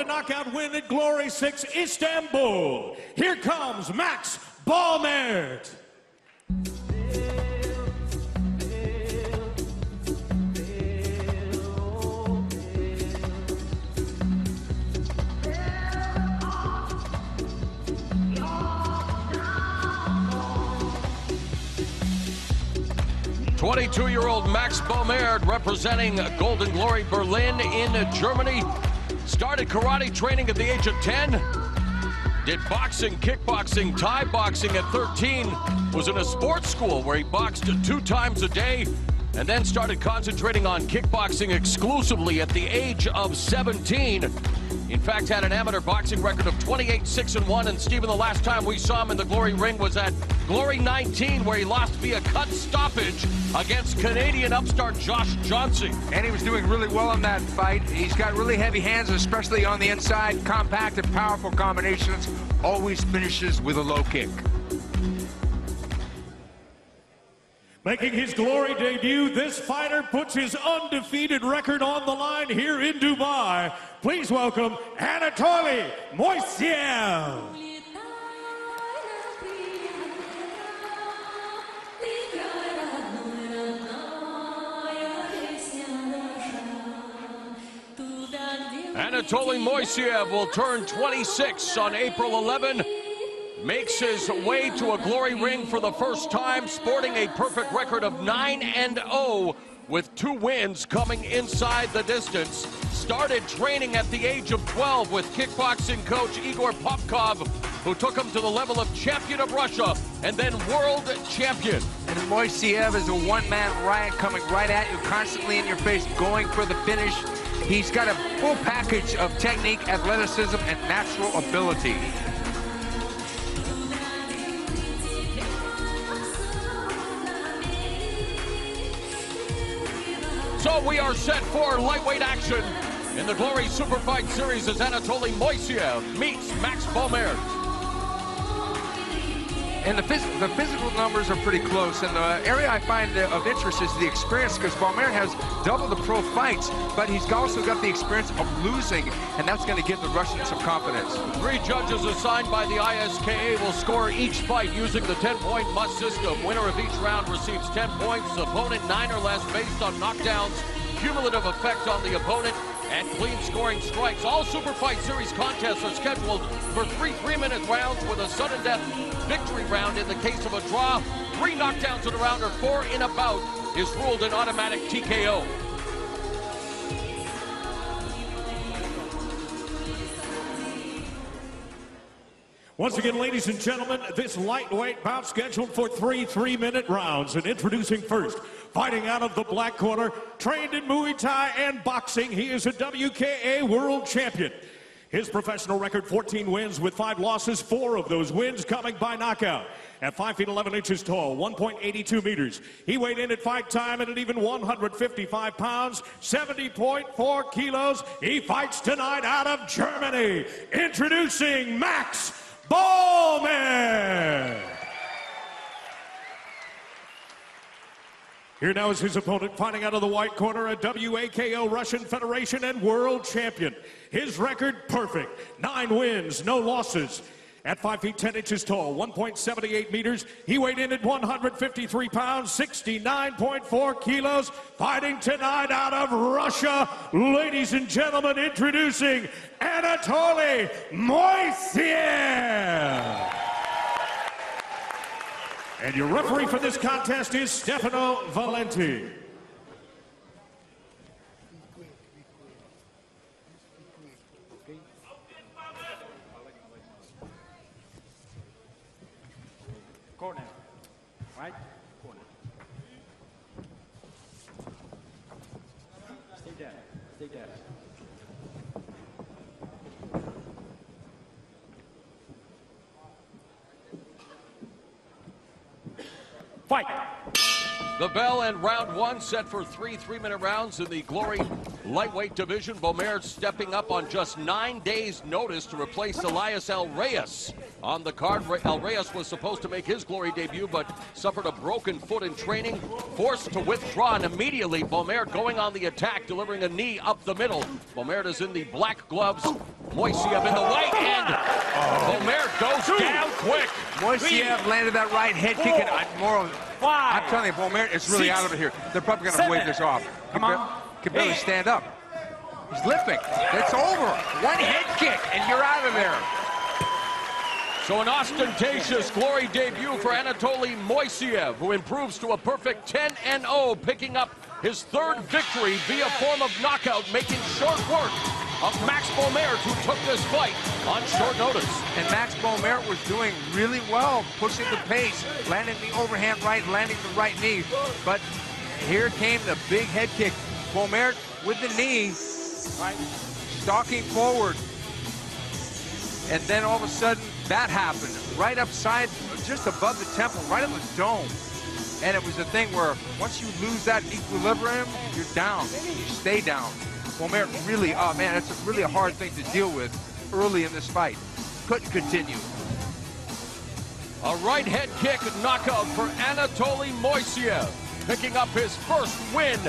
knockout win at Glory 6 Istanbul. Here comes Max Ballmert. "22-year-old Max Ballmert, representing Golden Glory Berlin in Germany, started karate training at the age of 10, did boxing, kickboxing, Thai boxing at 13, was in a sports school where he boxed 2 times a day, and then started concentrating on kickboxing exclusively at the age of 17. In fact, had an amateur boxing record of 28-6-1, and Stephen, the last time we saw him in the Glory ring was at Glory 19, where he lost via cut stoppage against Canadian upstart Josh Johnson. And he was doing really well in that fight. He's got really heavy hands, especially on the inside, compact and powerful combinations, always finishes with a low kick. Making his Glory debut, this fighter puts his undefeated record on the line here in Dubai. Please welcome Anatolий Moisеев. Anatolий Moisеев will turn 26 on April 11. Makes his way to a Glory ring for the first time, sporting a perfect record of 9-0 with 2 wins coming inside the distance. Started training at the age of 12 with kickboxing coach Igor Popkov, who took him to the level of champion of Russia and then world champion. And Moisеев is a one-man riot coming right at you, constantly in your face, going for the finish. He's got a full package of technique, athleticism, and natural ability. So we are set for lightweight action in the Glory Super Fight Series as Anatolий Moisеев meets Max Ballmert. And the physical numbers are pretty close, and the area I find of interest is the experience, because Ballmert has double the pro fights, but he's also got the experience of losing, and that's going to give the Russians some confidence. 3 judges assigned by the ISKA will score each fight using the 10-point must system. Winner of each round receives 10 points, opponent 9 or less based on knockdowns, cumulative effect on the opponent, and clean scoring strikes. All Super Fight Series contests are scheduled for 3 3-minute rounds with a sudden death victory round in the case of a draw. 3 knockdowns in a round or 4 in a bout is ruled an automatic TKO. Once again, ladies and gentlemen, this lightweight bout scheduled for 3 3-minute rounds. And introducing first, fighting out of the black corner, trained in Muay Thai and boxing, he is a WKA world champion. His professional record, 14 wins with 5 losses, 4 of those wins coming by knockout. At 5 feet 11 inches tall, 1.82 meters. He weighed in at fight time at an even 155 pounds, 70.4 kilos. He fights tonight out of Germany. Introducing Max Ballmert. Here now is his opponent, fighting out of the white corner, a WAKO Russian Federation and world champion. His record, perfect. 9 wins, no losses. At 5 feet 10 inches tall, 1.78 meters. He weighed in at 153 pounds, 69.4 kilos. Fighting tonight out of Russia. Ladies and gentlemen, introducing Anatolий Moisеев. And your referee for this contest is Stefano Valenti. Corner, right? Corner. Stay there, stay there. Fight! The bell and round 1 set for 3 3-minute rounds in the Glory lightweight division. Baumert's stepping up on just 9 days' notice to replace Elias El Reyes on the card. El Reyes was supposed to make his Glory debut, but suffered a broken foot in training, forced to withdraw, and immediately Baumert going on the attack, delivering a knee up the middle. Baumert is in the black gloves, Moisiev in the white, and Baumert goes down quick. Moisiev landed that right head kick, and I'm telling you, Baumert is really out of it here. They're probably going to wave this off. Can barely stand up. He's limping. It's over. One head kick, and you're out of there. So an ostentatious Glory debut for Anatolий Moisiev, who improves to a perfect 10-0, picking up his third victory via form of knockout, making short work of Max Baumert, who took this fight on short notice. And Max Baumert was doing really well, pushing the pace, landing the overhand right, landing the right knee. But here came the big head kick. Baumert with the knee, stalking forward. And then all of a sudden, that happened. Right upside, just above the temple, right on the dome. And it was a thing where once you lose that equilibrium, you're down. You stay down. Baumert really, oh man, that's really a hard thing to deal with early in this fight. Couldn't continue. A right head kick knockout for Anatolий Moisiev, picking up his first win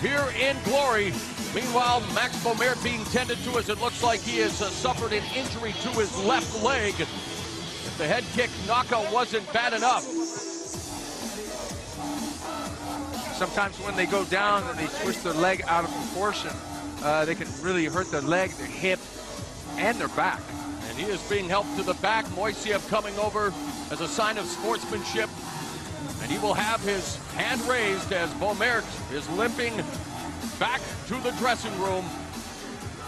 here in Glory. Meanwhile, Max Baumert being tended to, as it looks like he has suffered an injury to his left leg. If the head kick knockout wasn't bad enough. Sometimes when they go down and they twist their leg out of proportion, they can really hurt their leg, their hip, and their back. And he is being helped to the back. Moisiev coming over as a sign of sportsmanship. And he will have his hand raised as Baumert is limping back to the dressing room.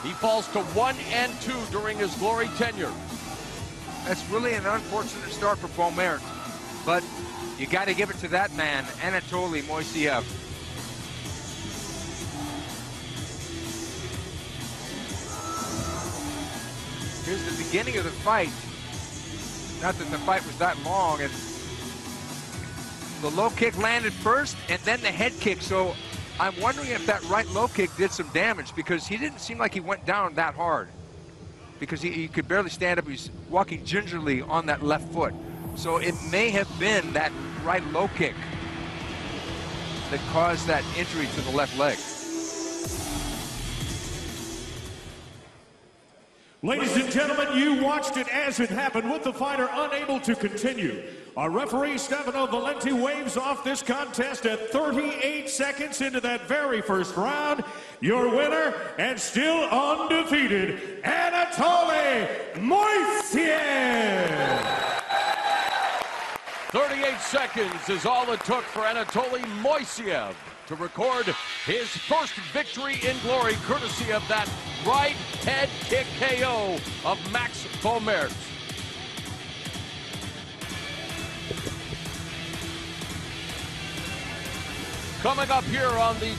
He falls to 1-2 during his Glory tenure. That's really an unfortunate start for Baumert, but you got to give it to that man, Anatolий Moisiev. Here's the beginning of the fight. Not that the fight was that long, and the low kick landed first, and then the head kick. So I'm wondering if that right low kick did some damage, because he didn't seem like he went down that hard, because he could barely stand up. He's walking gingerly on that left foot. So it may have been that right low kick that caused that injury to the left leg. Ladies and gentlemen, you watched it as it happened, with the fighter unable to continue. Our referee, Stefano Valenti, waves off this contest at 38 seconds into that very first round. Your winner, and still undefeated, Anatolий Moisiev. 38 seconds is all it took for Anatolий Moisiev to record his first victory in Glory, courtesy of that right head kick KO of Max Baumert. Coming up here on the